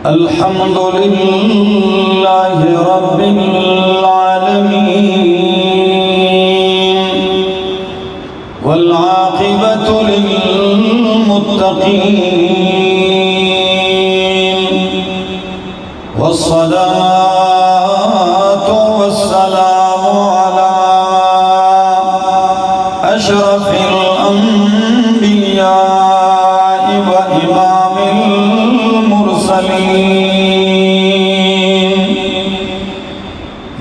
الحمد لله رب العالمين والعاقبة للمتقين والصلاة والسلام على أشرف الأنبياء وإمام المرسلين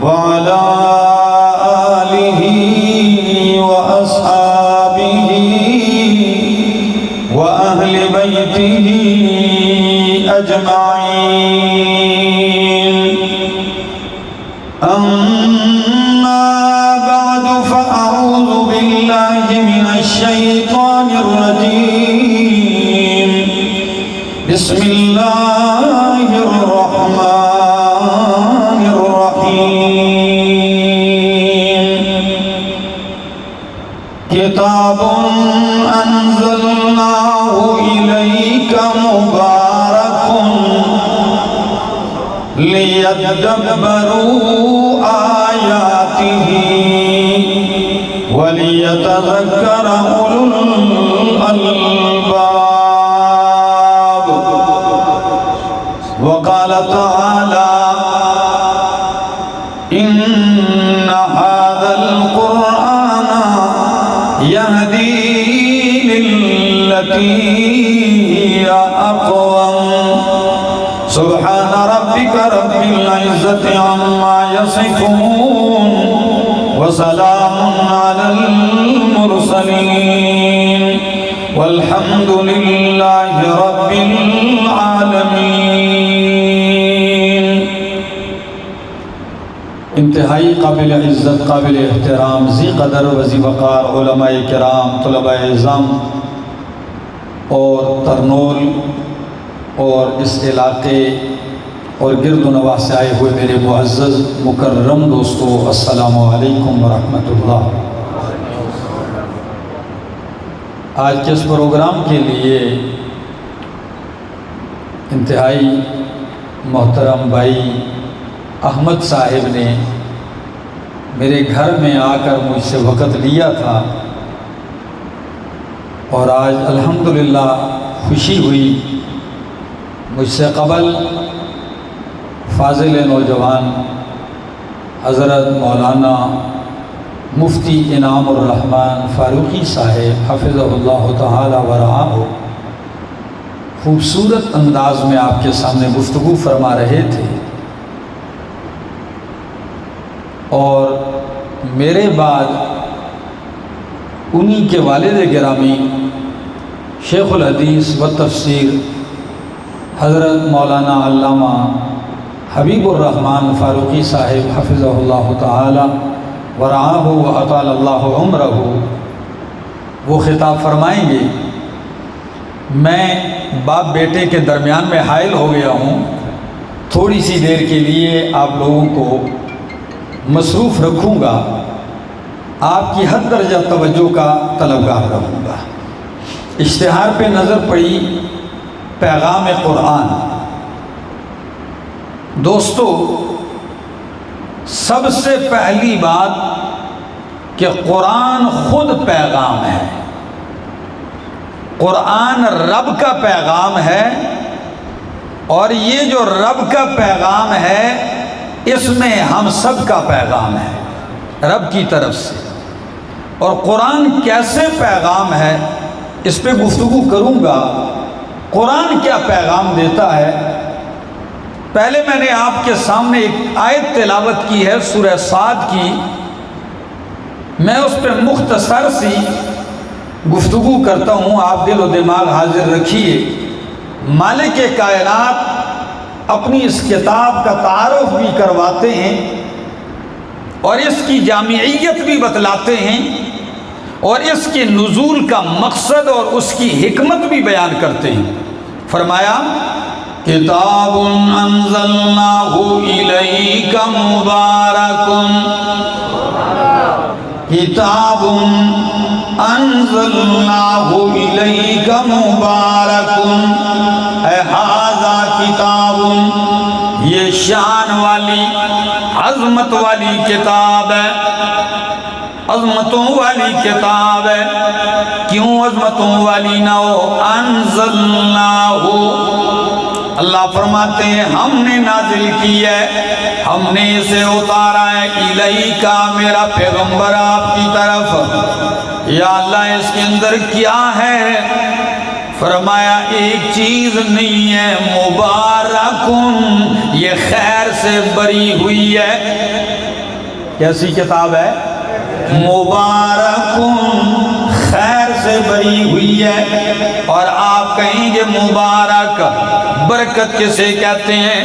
وعلى آله وأصحابه وأهل بيته أجمعين. أما بعد فأعوذ بالله من الشيطان الرجيم. بسم الله الرحمن الرحيم. كتاب أنزلناه إليك مبارك ليدبروا آياته وليتذكر أولو الألباب. وقال تعالى: إن هذا القرآن يهدي للتي هي أقوم. سبحان ربك رب العزة عما يصفون وسلام على المرسلين والحمد لله رب العالمين. انتہائی قابل عزت، قابل احترام، ذی قدر و ذی وقار علماء کرام، طلباء اعظام اور ترنول اور اس علاقے اور گرد و نواح سے آئے ہوئے میرے معزز مکرم دوستو، السلام علیکم ورحمۃ اللہ. آج کے اس پروگرام کے لیے انتہائی محترم بھائی احمد صاحب نے میرے گھر میں آ کر مجھ سے وقت لیا تھا، اور آج الحمدللہ خوشی ہوئی. مجھ سے قبل فاضل نوجوان حضرت مولانا مفتی انعام الرحمن فاروقی صاحب حفظہ اللہ تعالی ورعاہ خوبصورت انداز میں آپ کے سامنے گفتگو فرما رہے تھے، اور میرے بعد انہی کے والد گرامی شیخ الحدیث و تفسیر حضرت مولانا علامہ حبیب الرحمن فاروقی صاحب حفظہ اللہ تعالی ورعاہ و اطال اللہ عمرہ وہ خطاب فرمائیں گے. میں باپ بیٹے کے درمیان میں حائل ہو گیا ہوں، تھوڑی سی دیر کے لیے آپ لوگوں کو مصروف رکھوں گا، آپ کی حد درجہ توجہ کا طلبگار رہوں گا. اشتہار پہ نظر پڑی پیغام قرآن. دوستو، سب سے پہلی بات کہ قرآن خود پیغام ہے. قرآن رب کا پیغام ہے، اور یہ جو رب کا پیغام ہے اس میں ہم سب کا پیغام ہے رب کی طرف سے. اور قرآن کیسے پیغام ہے اس پہ گفتگو کروں گا. قرآن کیا پیغام دیتا ہے؟ پہلے میں نے آپ کے سامنے ایک آیت تلاوت کی ہے سورہ صاد کی، میں اس پہ مختصر سی گفتگو کرتا ہوں. آپ دل و دماغ حاضر رکھیے. مالک کائنات اپنی اس کتاب کا تعارف بھی کرواتے ہیں، اور اس کی جامعیت بھی بتلاتے ہیں، اور اس کے نزول کا مقصد اور اس کی حکمت بھی بیان کرتے ہیں. فرمایا: کتاب انزلناہ الیک مبارک، کتاب انزلناہ الیک مبارک شان والی عظمت والی کتاب ہے، عظمتوں والی کتاب ہے۔ کیوں عظمتوں والی نہ ہو؟ انزلناہ، اللہ فرماتے ہیں ہم نے نازل کی ہے، ہم نے اسے اتارا ہے، الیکا، میرا پیغمبر آپ کی طرف۔ یا اللہ اس کے اندر کیا ہے؟ فرمایا ایک چیز نہیں ہے، مبارکن، یہ خیر سے بری ہوئی ہے۔ کیسی کتاب ہے؟ مبارکن، خیر سے بری ہوئی ہے۔ اور آپ کہیں گے مبارک، برکت کسے کہتے ہیں؟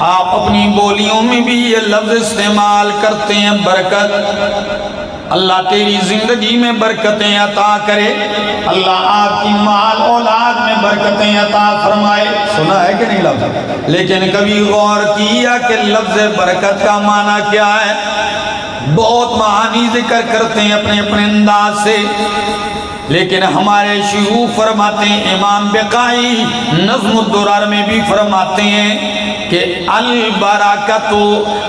آپ اپنی بولیوں میں بھی یہ لفظ استعمال کرتے ہیں، برکت۔ اللہ تیری زندگی میں برکتیں عطا کرے، اللہ آپ کی مال اولاد میں برکتیں عطا فرمائے۔ سنا ہے کہ نہیں لفظ؟ لیکن کبھی غور کیا کہ لفظ برکت کا معنی کیا ہے؟ بہت معانی ذکر کرتے ہیں اپنے اپنے انداز سے، لیکن ہمارے شیوخ فرماتے ہیں، امام بقائی نظم الدرر میں بھی فرماتے ہیں کہ البرکۃ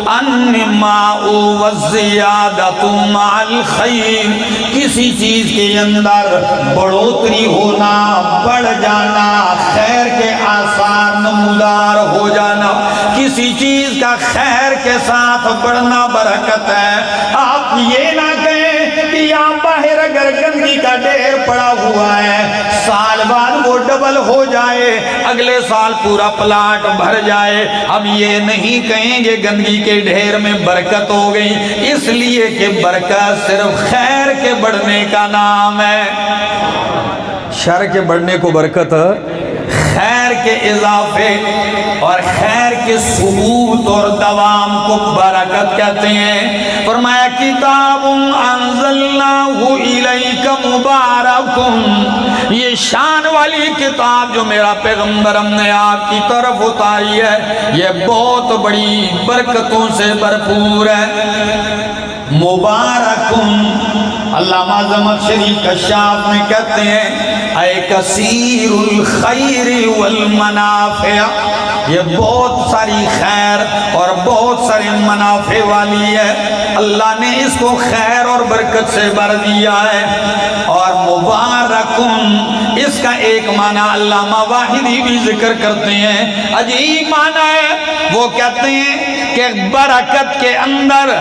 النماء والزیادۃ مع الخیر، کسی چیز کے اندر بڑھوتری ہونا، بڑھ جانا، خیر کے آثار نمودار ہو جانا، کسی چیز کا خیر کے ساتھ بڑھنا برکت ہے۔ آپ یہ نہ کہیں کہ یہاں باہر اگر گندگی کا ڈھیر پڑا ہوا ہے، سال بعد وہ ڈبل ہو جائے، اگلے سال پورا پلاٹ بھر جائے، ہم یہ نہیں کہیں گے گندگی کے ڈھیر میں برکت ہو گئی، اس لیے کہ برکت صرف خیر کے بڑھنے کا نام ہے۔ شر کے بڑھنے کو برکت، خیر کے اضافے اور خیر کے ثبوت اور دوام کو برکت کہتے ہیں۔ فرمایا کتاب انزلناہ الیک مبارک، یہ شان والی کتاب جو میرا پیغمبر ہم نے آپ کی طرف اتاری ہے، یہ بہت بڑی برکتوں سے بھرپور ہے۔ مبارکن، علامہ زمخشری کشاف میں کہتے ہیں اے کثیر الخیر والمنافع، یہ بہت ساری خیر اور بہت سارے منافع والی ہے، اللہ نے اس کو خیر اور برکت سے بھر دیا ہے۔ اور مبارکن، اس کا ایک معنی علامہ واحدی بھی ذکر کرتے ہیں، عجیب معنی ہے، وہ کہتے ہیں کہ برکت کے اندر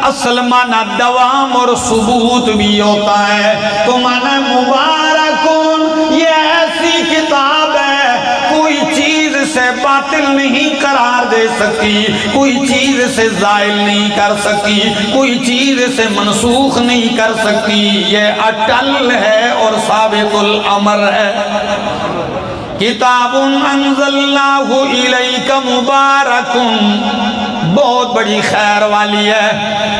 اصل معنی دوام اور ثبوت بھی ہوتا ہے، تو معنی مبارکن، یہ ایسی کتاب ہے کوئی چیز سے باطل نہیں قرار دے سکتی، کوئی چیز سے زائل نہیں کر سکتی، کوئی چیز سے منسوخ نہیں کر سکتی، یہ اٹل ہے اور ثابت الامر ہے۔ کتاب انزلناہ الیک مبارک، بہت بڑی خیر والی ہے۔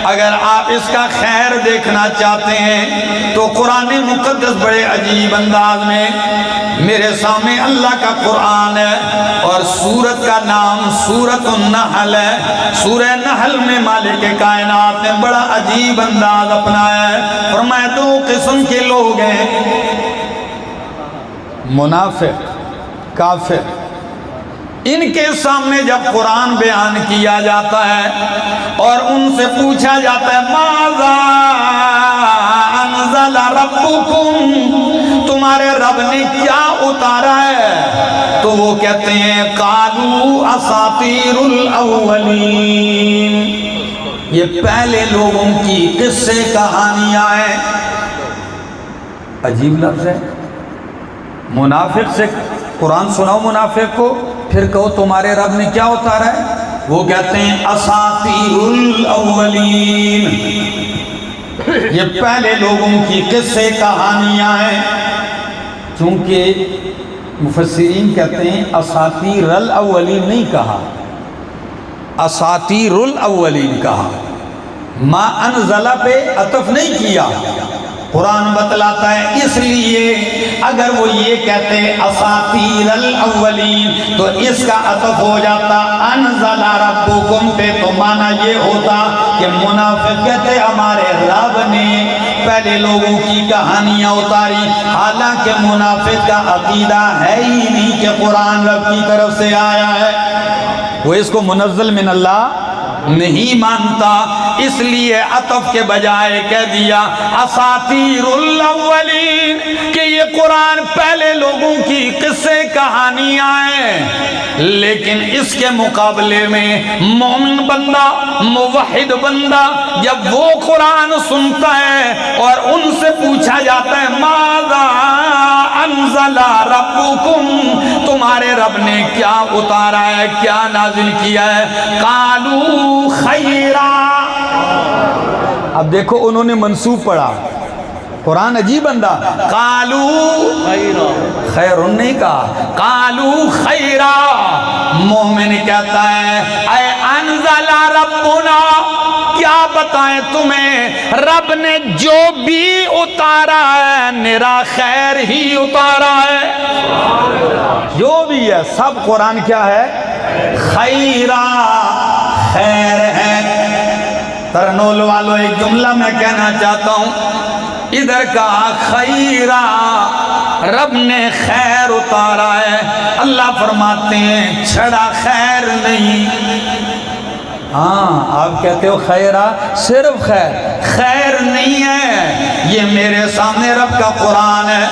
اگر آپ اس کا خیر دیکھنا چاہتے ہیں تو قرآن مقدس بڑے عجیب انداز میں میرے سامنے اللہ کا قرآن ہے، اور سورت کا نام سورۃ النحل ہے۔ سورہ نحل میں مالک کائنات نے بڑا عجیب انداز اپنایا ہے۔ فرمایا دو قسم کے لوگ ہیں، منافق، کافر۔ ان کے سامنے جب قرآن بیان کیا جاتا ہے اور ان سے پوچھا جاتا ہے ماذا انزل ربکم، تمہارے رب نے کیا اتارا ہے، تو وہ کہتے ہیں قالوا اساطیر الاولین، یہ پہلے لوگوں کی قصے کہانیاں ہیں۔ عجیب لفظ ہے، منافق سے قرآن سناؤ منافق کو، پھر کہو تمہارے رب نے کیا اتارا ہے، وہ کہتے ہیں اساطیر الاولین، یہ پہلے لوگوں کی قصے کہانیاں ہیں۔ چونکہ مفسرین کہتے ہیں اساطیر الاولین نہیں کہا، اساطیر الاولین کہا، ما انزلہ پہ عطف نہیں کیا۔ قرآن بتلاتا ہے اس لیے اگر وہ یہ کہتے اساطیر الاولین تو اس کا عطف ہو جاتا انزل ربکم پہ، تو معنی یہ ہوتا کہ منافق کہتے ہمارے رب نے پہلے لوگوں کی کہانیاں اتاری، حالانکہ منافق کا عقیدہ ہے ہی نہیں کہ قرآن رب کی طرف سے آیا ہے۔ وہ اس کو منزل من اللہ نہیں مانتا، اس لیے عطف کے بجائے کہہ دیا اساطیر الاولین کہ یہ قرآن پہلے لوگوں کی قصے کہانیاں ہیں۔ لیکن اس کے مقابلے میں مومن بندہ، موحد بندہ جب وہ قرآن سنتا ہے اور ان سے پوچھا جاتا ہے ماذا انزل ربکم، تمہارے رب نے کیا اتارا ہے، کیا نازل کیا ہے، قالوا خیرا۔ اب دیکھو انہوں نے منسوب پڑھا، قرآن عجیب بندہ، قالوا خیر نہیں کہا، قالوا خیرا۔ مومن کہتا ہے اے انزل ربنا، کیا بتائیں تمہیں، رب نے جو بھی اتارا ہے نرا خیر ہی اتارا ہے، جو بھی ہے سب قرآن کیا ہے، خیرا، خیر ہے۔ ترنول والو ایک جملہ میں کہنا چاہتا ہوں، ادھر کہا خیرا، رب نے خیر اتارا ہے، اللہ فرماتے ہیں چھڑا خیر نہیں۔ ہاں آپ کہتے ہو خیرہ صرف خیر، خیر نہیں ہے، یہ میرے سامنے رب کا قرآن ہے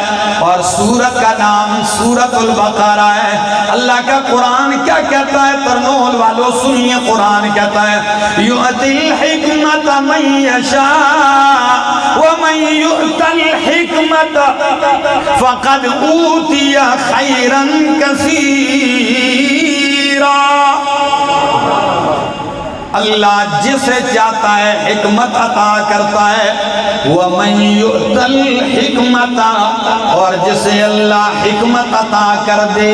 اور سورت کا نام سورت البقرہ ہے۔ اللہ کا قرآن کیا کہتا ہے، ترنول والو سنیے، قرآن کہتا ہے یؤتی الحکمت من یشاء ومن یؤت الحکمت فقد اوتی خیرا کثیرا۔ اللہ جسے چاہتا ہے حکمت عطا کرتا ہے، وَمَن يُؤْتَ الْحِكْمَةَ، اور جسے اللہ حکمت عطا کر دے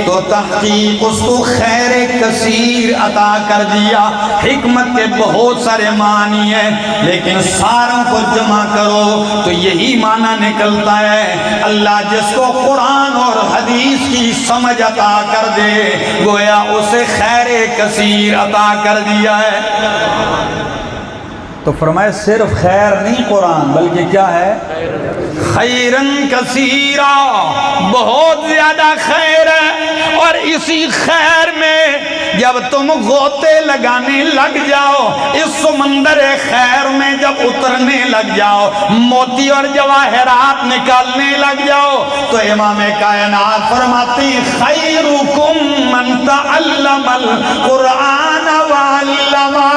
تو تحقیق اس کو خیر کثیر عطا کر دیا۔ حکمت کے بہت سارے معنی ہیں لیکن ساروں کو جمع کرو تو یہی معنی نکلتا ہے، اللہ جس کو قرآن اور حدیث کی سمجھ عطا کر دے گویا اسے خیر کثیر عطا کر دیا ہے۔ تو فرمائے صرف خیر نہیں قرآن بلکہ کیا ہے، خیرن کثیرا، بہت زیادہ خیر ہے۔ اور اسی خیر میں جب تم غوطے لگانے لگ جاؤ، اس سمندر خیر میں جب اترنے لگ جاؤ، موتی اور جواہرات نکالنے لگ جاؤ، تو امام کائنات فرماتے ہیں خیرکم من تعلم القرآن وعلمہ۔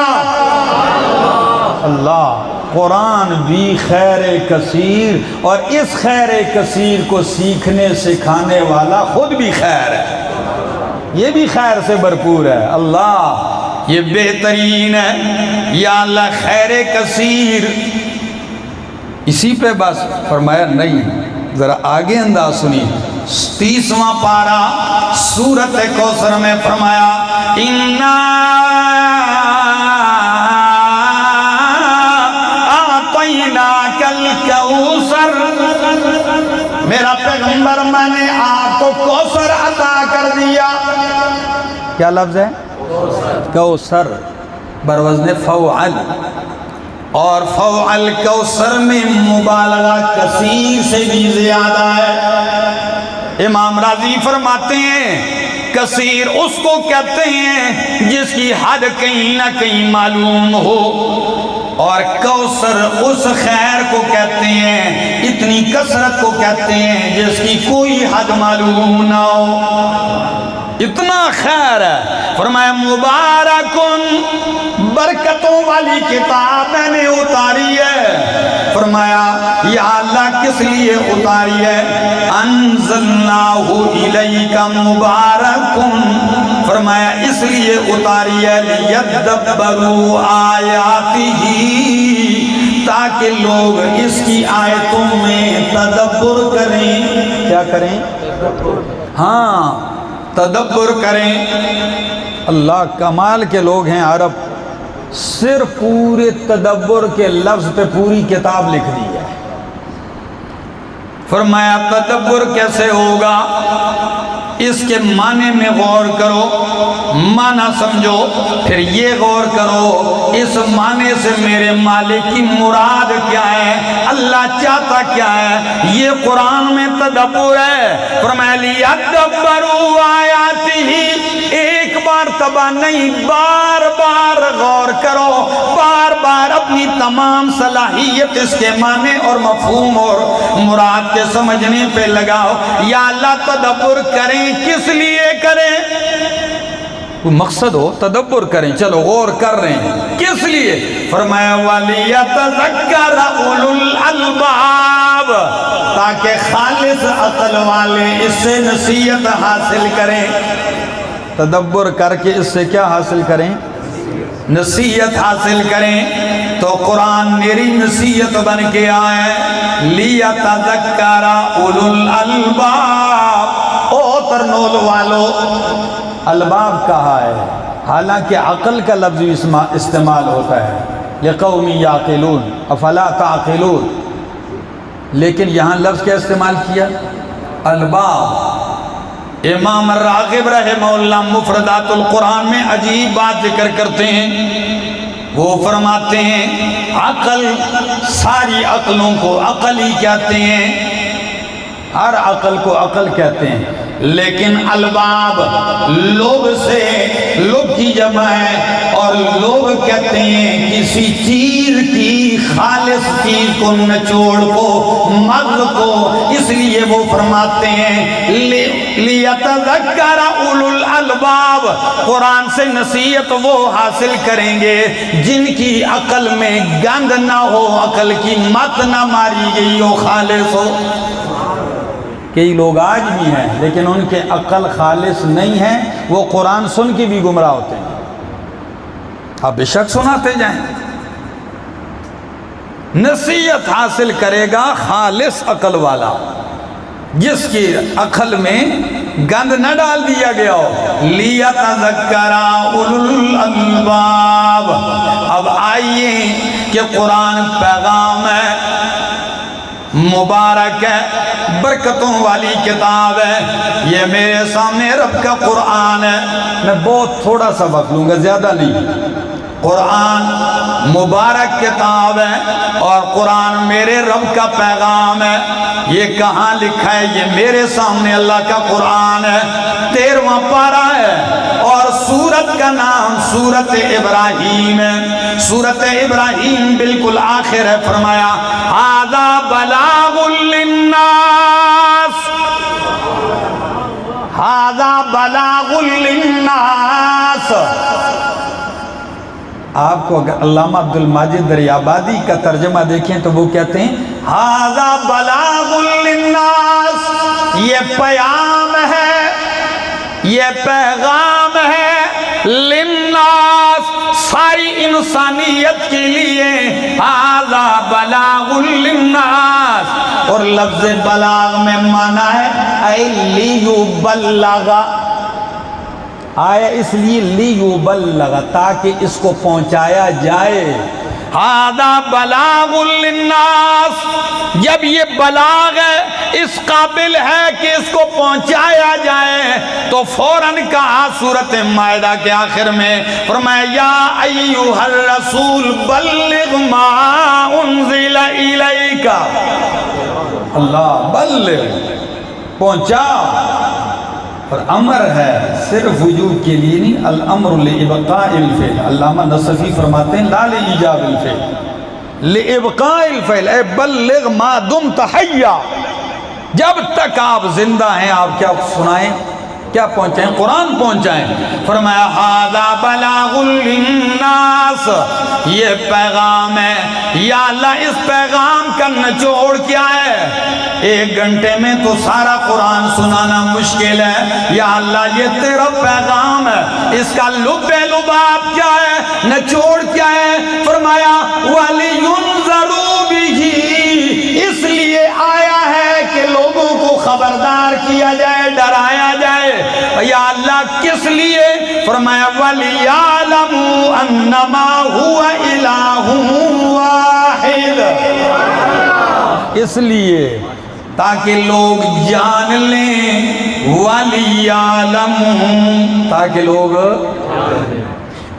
اللہ، قرآن بھی خیر کثیر، اور اس خیر کثیر کو سیکھنے سکھانے والا خود بھی خیر ہے، یہ بھی خیر سے بھرپور ہے۔ اللہ یہ بہترین ہے، یا اللہ خیر کثیر۔ اسی پہ بس فرمایا نہیں، ذرا آگے انداز سنی، 30واں پارہ سورت کوثر میں فرمایا اِنَّا کوثر، میرا پیغمبر میں نے آپ کو کوثر عطا کر دیا۔ کیا لفظ ہے، کوثر، بروزن فوعل، اور فوعل کوثر میں مبالغہ کثیر سے بھی زیادہ ہے۔ امام راضی فرماتے ہیں کثیر اس کو کہتے ہیں جس کی حد کہیں نہ کہیں معلوم ہو، اور کوثر اس خیر کو کہتے ہیں، اتنی کثرت کو کہتے ہیں جس کی کوئی حد معلوم نہ ہو، اتنا خیر ہے۔ فرمایا مبارکن، برکتوں والی کتاب میں نے اتاری ہے۔ فرمایا یا اللہ کس لیے اتاری ہے، انزلناہ الیک مبارکن، فرمایا اس لیے اتاری ہے لیدبروا آیاتہ، تاکہ لوگ اس کی آیتوں میں تدبر کریں۔ کیا کریں، ہاں تدبر کریں۔ اللہ کمال کے لوگ ہیں عرب، صرف پورے تدبر کے لفظ پہ پوری کتاب لکھ دی ہے۔ فرمایا تدبر کیسے ہوگا، اس کے معنی میں غور کرو، معنی سمجھو، پھر یہ غور کرو اس معنی سے میرے مالک کی مراد کیا ہے، اللہ چاہتا کیا ہے۔ یہ قرآن میں تدبر ہے۔ فرمایا لیدبروا آیاتہ، ایک بار مرتبہ نہیں، بار بار غور کرو، بار بار اپنی تمام صلاحیت اس کے معنی اور مفہوم اور مراد کے سمجھنے پہ لگاؤ۔ یا اللہ تدبر کریں، کس لیے کریں؟ کوئی مقصد ہو، تدبر کریں، چلو غور کر رہے ہیں، کس لیے؟ فرمایا وَلِيَتَذَكَّرَ أُولُو الْأَلْبَابِ، تاکہ خالص عقل والے اس سے نصیحت حاصل کریں۔ تدبر کر کے اس سے کیا حاصل کریں؟ نصیحت حاصل کریں۔ تو قرآن میری نصیحت بن کے آئے، لِيَتَذَكَّرَ أُولُو الْأَلْبَابِ، او ترنول والو، الباب کہا ہے، حالانکہ عقل کا لفظ استعمال ہوتا ہے، لِقَوْمٍ يَعْقِلُونَ أَفَلَا تَعْقِلُونَ، لیکن یہاں لفظ کیا استعمال کیا؟ الباب۔ امام راغب رحمہ اللہ مفردات القرآن میں عجیب بات ذکر کرتے ہیں، وہ فرماتے ہیں عقل، ساری عقلوں کو عقل ہی کہتے ہیں، ہر عقل کو عقل کہتے ہیں، لیکن الباب لوگ سے، لوگ کی جمع ہے، اور لوگ کہتے ہیں کسی چیز کی، خالص چیز کو، نچوڑ کو، مغز کو، اس لیے وہ فرماتے ہیں لِيَتَذَكَّرَ أُولُو الْأَلْبَابِ، قرآن سے نصیحت وہ حاصل کریں گے جن کی عقل میں گند نہ ہو، عقل کی مت نہ ماری گئی ہو، خالص ہو۔ کئی لوگ آج بھی ہیں لیکن ان کے عقل خالص نہیں ہے، وہ قرآن سن کے بھی گمراہ ہوتے ہیں۔ آپ بے شک سناتے جائیں، نصیحت حاصل کرے گا خالص عقل والا، جس کی عقل میں گند نہ ڈال دیا گیا ہو۔ لِيَتَذَكَّرَ أُولُو الْأَلْبَابِ۔ اب آئیے کہ قرآن پیغام ہے، مبارک ہے، برکتوں والی کتاب ہے، یہ میرے سامنے رب کا قرآن ہے۔ میں بہت تھوڑا سا وقت لوں گا، زیادہ نہیں۔ قرآن مبارک کتاب ہے اور قرآن میرے رب کا پیغام ہے۔ یہ کہاں لکھا ہے؟ یہ میرے سامنے اللہ کا قرآن ہے، 13واں پارہ ہے، اور سورت کا نام سورت ابراہیم ہے۔ سورت ابراہیم بالکل آخر ہے، فرمایا ھذا بلاغ للناس، ھذا بلاغ للناس۔ آپ کو اگر علامہ عبد الماجد دریابادی کا ترجمہ دیکھیں تو وہ کہتے ہیں ھذا بلاغ للناس، یہ پیام ہے، یہ پیغام ہے، للناس، ساری انسانیت کے لیے، ھذا بلاغ للناس۔ اور لفظ بلاغ میں معنی ہے اے لیبلغ، آیا اس لیے لیبلغ، تاکہ اس کو پہنچایا جائے۔ ھذا بلاغ للناس، جب یہ بلاغ ہے، اس قابل ہے کہ اس کو پہنچایا جائے، تو فوراً کہا سورۃ مائدہ کے آخر میں، فرمایا یا ایھا الرسول بلغ ما انزل الیک، اللہ بلغ، پہنچا۔ اور امر ہے صرف وجوب کے لیے نہیں، الامر لابقاء الفعل، علامہ نصفی فرماتے ہیں لا لایجاب الفعل، لابقاء الفعل، اے بلغ ما دمت حیا، جب تک آپ زندہ ہیں آپ کیا سنائیں، کیا پہنچائیں؟ قرآن پہنچائیں۔ فرمایا ھذا بلاغ للناس، یہ پیغام ہے۔ یا اللہ اس پیغام کا نچوڑ کیا ہے؟ 1 گھنٹے میں تو سارا قرآن سنانا مشکل ہے، یا اللہ یہ تیرا پیغام ہے، اس کا لب لباب کیا ہے، نچوڑ کیا ہے؟ فرمایا وَلِيُنذَرُوا بِهِ، اس لیے آیا ہے کہ لوگوں کو خبردار کیا جائے، ڈرایا جائے۔ یا اللہ کس لیے؟ فرمایا وَلِيَعْلَمُوا أَنَّمَا هُوَ إِلَٰهٌ وَاحِدٌ، اس لیے تاکہ لوگ جان لیں، وَلِيَعْلَمُوا، تاکہ لوگ،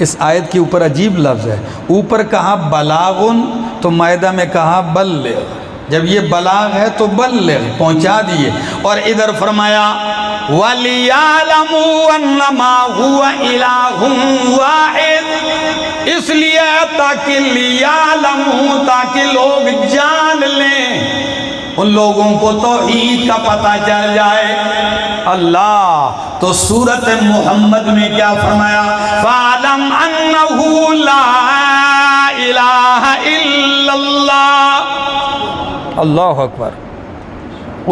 اس آیت کے اوپر عجیب لفظ ہے، اوپر کہا بلاغن تو مائدہ میں کہا بلغ، جب یہ بلاغ ہے تو بلغ، پہنچا دیے. اور ادھر فرمایا وَلِيَعْلَمُوا أَنَّمَا هُوَ إِلَٰهٌ وَاحِدٌ، اس لیے تاکہ لِيَعْلَمُوا، تاکہ لوگ جان لیں، ان لوگوں کو توحید کا پتہ چل جائے. اللہ تو سورت محمد میں کیا فرمایا؟ فَاعْلَمْ أَنَّهُ لَا إِلَٰهَ إِلَّا اللَّهُ. اللہ اکبر.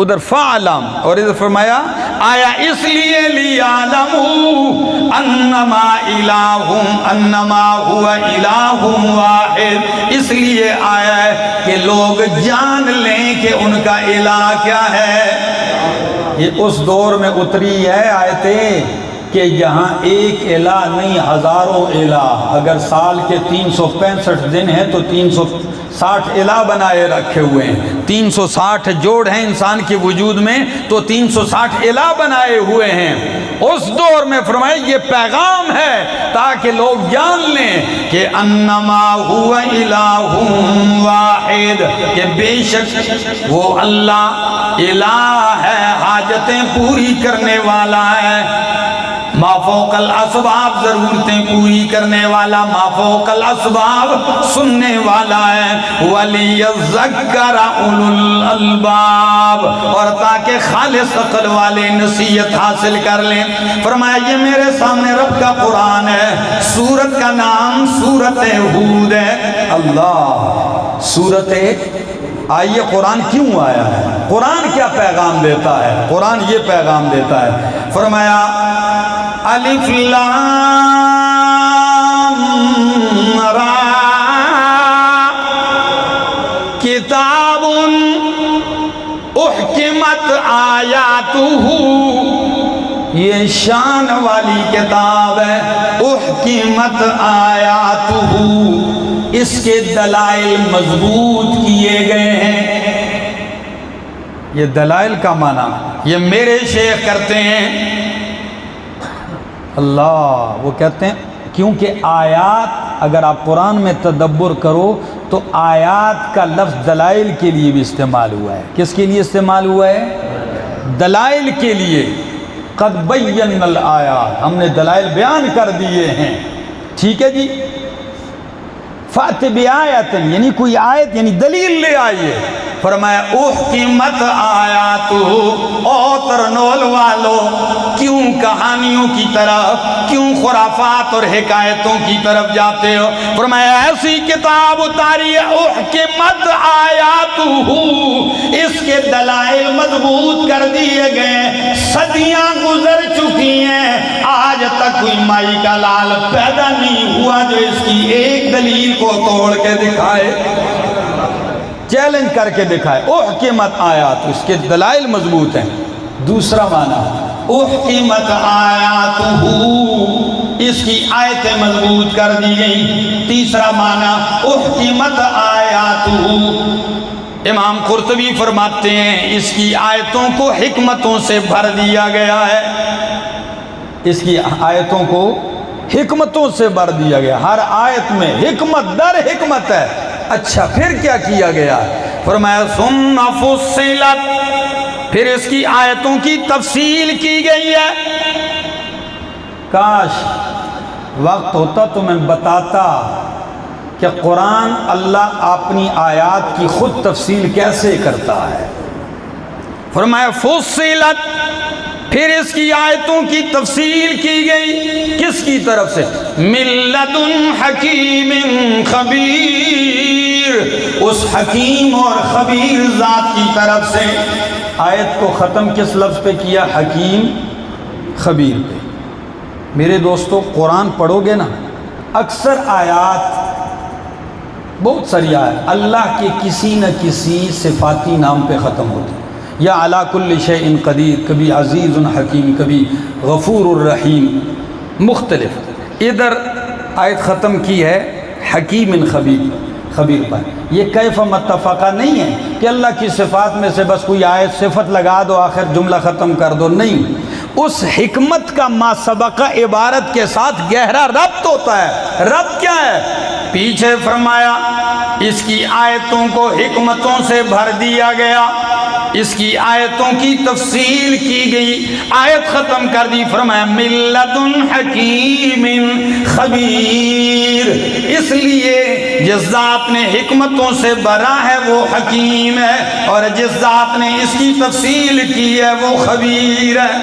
ادھر فعلم اور ادھر فرمایا آیا اس لیے لیعلموا انما هو الہ واحد، اس لیے آیا ہے کہ لوگ جان لیں کہ ان کا الہ کیا ہے. یہ اس دور میں اتری ہے آیتیں کہ جہاں ایک الہ نہیں ہزاروں الہ. اگر سال کے 365 دن ہیں تو 360 الہ بنائے رکھے ہوئے ہیں. 360 جوڑ ہیں انسان کے وجود میں تو 360 الہ بنائے ہوئے ہیں. اس دور میں فرمایا یہ پیغام ہے تاکہ لوگ جان لیں کہ انما هو الہ واحد، کہ بے شک وہ اللہ الہ ہے، حاجتیں پوری کرنے والا ہے، ما فوق الاسباب ضرورتیں پوری کرنے والا، ما فوق الاسباب سننے والا ہے. وَلِيَذَّكَّرَ أُولُو الْأَلْبَابِ، اور تاکہ خالص عقل والے نصیحت حاصل کر لیں. فرمایا یہ میرے سامنے رب کا قرآن ہے، سورت کا نام سورت ہود ہے. اللہ سورت آئیے قرآن کیوں آیا ہے، قرآن کیا پیغام دیتا ہے؟ قرآن یہ پیغام دیتا ہے. فرمایا الف لام را کتاب احکمت آیاتہ، یہ شان والی کتاب ہے. احکمت آیاتہ، اس کے دلائل مضبوط کیے گئے ہیں. یہ دلائل کا معنی یہ میرے شیخ کرتے ہیں. اللہ وہ کہتے ہیں کیونکہ آیات اگر آپ قرآن میں تدبر کرو تو آیات کا لفظ دلائل کے لیے بھی استعمال ہوا ہے. کس کے لیے استعمال ہوا ہے؟ دلائل کے لیے. قد بینا الآیات، ہم نے دلائل بیان کر دیے ہیں. ٹھیک ہے جی. فأت بآیۃ، یعنی کوئی آیت یعنی دلیل لے آئیے. فرمایا احکمت آیاتہ، او ترنول والو کیوں کہانیوں کی طرف، کیوں خرافات اور حکایتوں کی طرف جاتے ہو؟ فرمایا ایسی کتاب اتاری ہے احکمت آیاتہ، اس کے دلائل مضبوط کر دیے گئے. صدیاں گزر چکی ہیں، آج تک کوئی مائی کا لال پیدا نہیں ہوا جو اس کی ایک دلیل کو توڑ کے دکھائے، چیلنج کر کے دکھائے. احکمت آیات، اس کے دلائل مضبوط ہیں. دوسرا معنی احکمت آیاتہ، اس کی آیتیں مضبوط کر دی گئی. تیسرا معنی احکمت آیاتہ، امام قرطبی فرماتے ہیں اس کی آیتوں کو حکمتوں سے بھر دیا گیا ہے. اس کی آیتوں کو حکمتوں سے بھر دیا گیا. ہر آیت میں حکمت در حکمت ہے. اچھا پھر کیا کیا گیا؟ فرمایا ثم فصلت، پھر اس کی آیتوں کی تفصیل کی گئی ہے. کاش وقت ہوتا تو میں بتاتا کہ قرآن اللہ اپنی آیات کی خود تفصیل کیسے کرتا ہے. فرمایا فصلت، پھر اس کی آیتوں کی تفصیل کی گئی. کس کی طرف سے؟ من لدن حکیم خبیر، اس حکیم اور خبیر ذات کی طرف سے. آیت کو ختم کس لفظ پہ کیا؟ حکیم خبیر پہ. میرے دوستو قرآن پڑھو گے نا، اکثر آیات، بہت ساری آیات اللہ کے کسی نہ کسی صفاتی نام پہ ختم ہوتی. یا علی کل شیء قدیر، کبھی عزیز حکیم، کبھی غفور الرحیم، مختلف. ادھر آیت ختم کی ہے حکیم خبیر پر. یہ کیف متفقہ نہیں ہے کہ اللہ کی صفات میں سے بس کوئی آیت صفت لگا دو آخر جملہ ختم کر دو، نہیں. اس حکمت کا ما سبقہ عبارت کے ساتھ گہرا ربط ہوتا ہے. ربط کیا ہے؟ پیچھے فرمایا اس کی آیتوں کو حکمتوں سے بھر دیا گیا، اس کی آیتوں کی تفصیل کی گئی، آیت ختم کر دی، فرمایا من لدن حکیم خبیر، اس لیے جس ذات نے حکمتوں سے بھرا ہے وہ حکیم ہے، اور جس ذات نے اس کی تفصیل کی ہے وہ خبیر ہے۔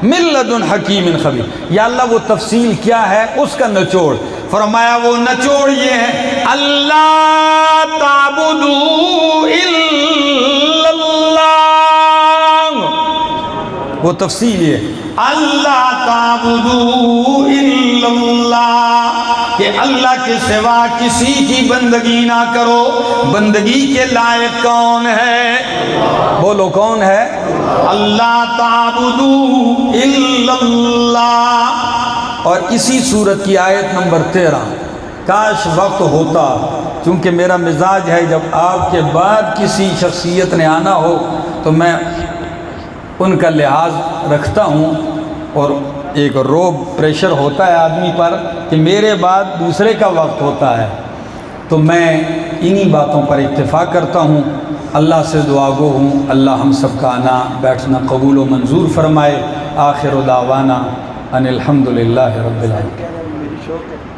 من لدن حکیم خبیر، یا اللہ وہ تفصیل کیا ہے، اس کا نچوڑ، فرمایا وہ نچوڑ یہ ہے اللہ تعبدوا الا اللہ، وہ تفصیل یہ اللہ تعبدوا الا اللہ، کہ اللہ کے سوا کسی کی بندگی نہ کرو۔ بندگی کے لائق کون ہے؟ بولو کون ہے؟ اللہ تعبدوا الا اللہ۔ اور اسی صورت کی آیت نمبر 13، کاش وقت ہوتا، چونکہ میرا مزاج ہے جب آپ کے بعد کسی شخصیت نے آنا ہو تو میں ان کا لحاظ رکھتا ہوں، اور ایک روب پریشر ہوتا ہے آدمی پر کہ میرے بعد دوسرے کا وقت ہوتا ہے، تو میں انہی باتوں پر اتفاق کرتا ہوں۔ اللہ سے دعا گو ہوں اللہ ہم سب کا آنا بیٹھنا قبول و منظور فرمائے۔ آخر دعوانا ان الحمدللہ رب العالمین۔